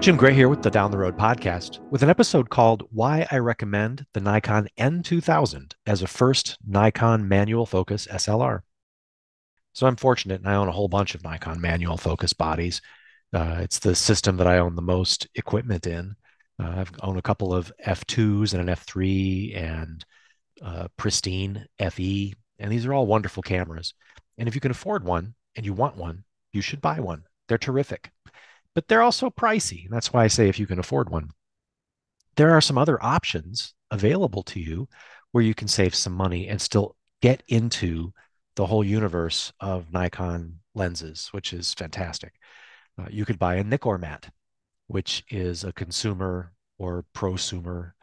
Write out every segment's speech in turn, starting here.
Jim Gray here with the Down the Road podcast with an episode called Why I Recommend the Nikon N2000 as a first Nikon manual focus SLR. So I'm fortunate and I own a whole bunch of Nikon manual focus bodies. It's the system that I own the most equipment in. I've owned a couple of F2s and an F3 and pristine FE, and these are all wonderful cameras. And if you can afford one and you want one, you should buy one. They're terrific, but they're also pricey. And that's why I say if you can afford one. There are some other options available to you where you can save some money and still get into the whole universe of Nikon lenses, which is fantastic. You could buy a Nikormat, which is a consumer or prosumer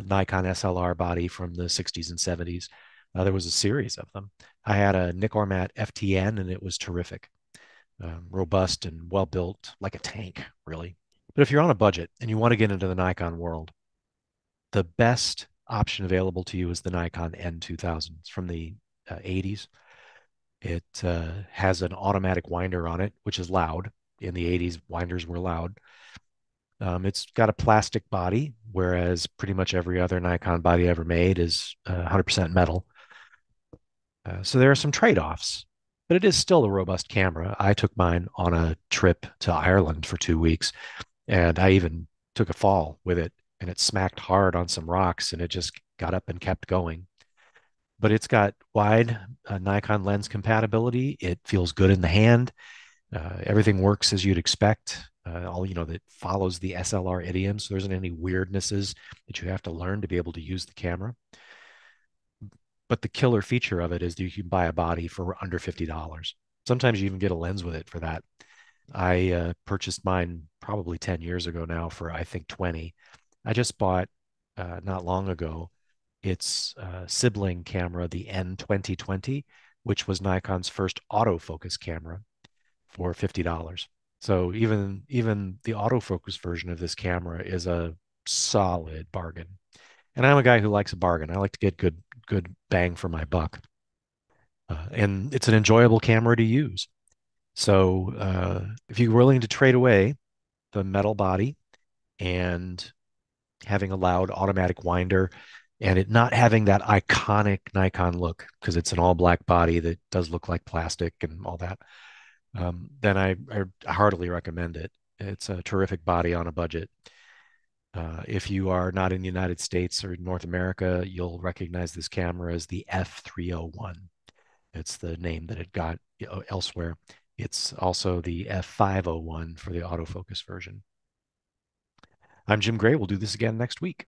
Nikon SLR body from the 60s and 70s. There was a series of them. I had a Nikormat FTN and it was terrific, robust and well built, like a tank, really. But if you're on a budget and you want to get into the Nikon world, the best option available to you is the Nikon N2000. It's from the 80s. It has an automatic winder on it, which is loud. In the 80s, winders were loud. It's got a plastic body, whereas pretty much every other Nikon body ever made is 100% metal. So there are some trade-offs, but it is still a robust camera. I took mine on a trip to Ireland for 2 weeks, and I even took a fall with it, and it smacked hard on some rocks, and it just got up and kept going. But it's got wide Nikon lens compatibility. It feels good in the hand. Everything works as you'd expect. All that follows the SLR idiom, so there isn't any weirdnesses that you have to learn to be able to use the camera. But the killer feature of it is that you can buy a body for under $50. Sometimes you even get a lens with it for that. I purchased mine probably 10 years ago now for I think 20. I just bought not long ago its sibling camera, the N2020, which was Nikon's first autofocus camera for $50. So even the autofocus version of this camera is a solid bargain. And I'm a guy who likes a bargain. I like to get good bang for my buck. And it's an enjoyable camera to use. So if you're willing to trade away the metal body and having a loud automatic winder and it not having that iconic Nikon look because it's an all black body that does look like plastic and all that, then I heartily recommend it. It's a terrific body on a budget. If you are not in the United States or North America, you'll recognize this camera as the F301. It's the name that it got elsewhere. It's also the F501 for the autofocus version. I'm Jim Gray. We'll do this again next week.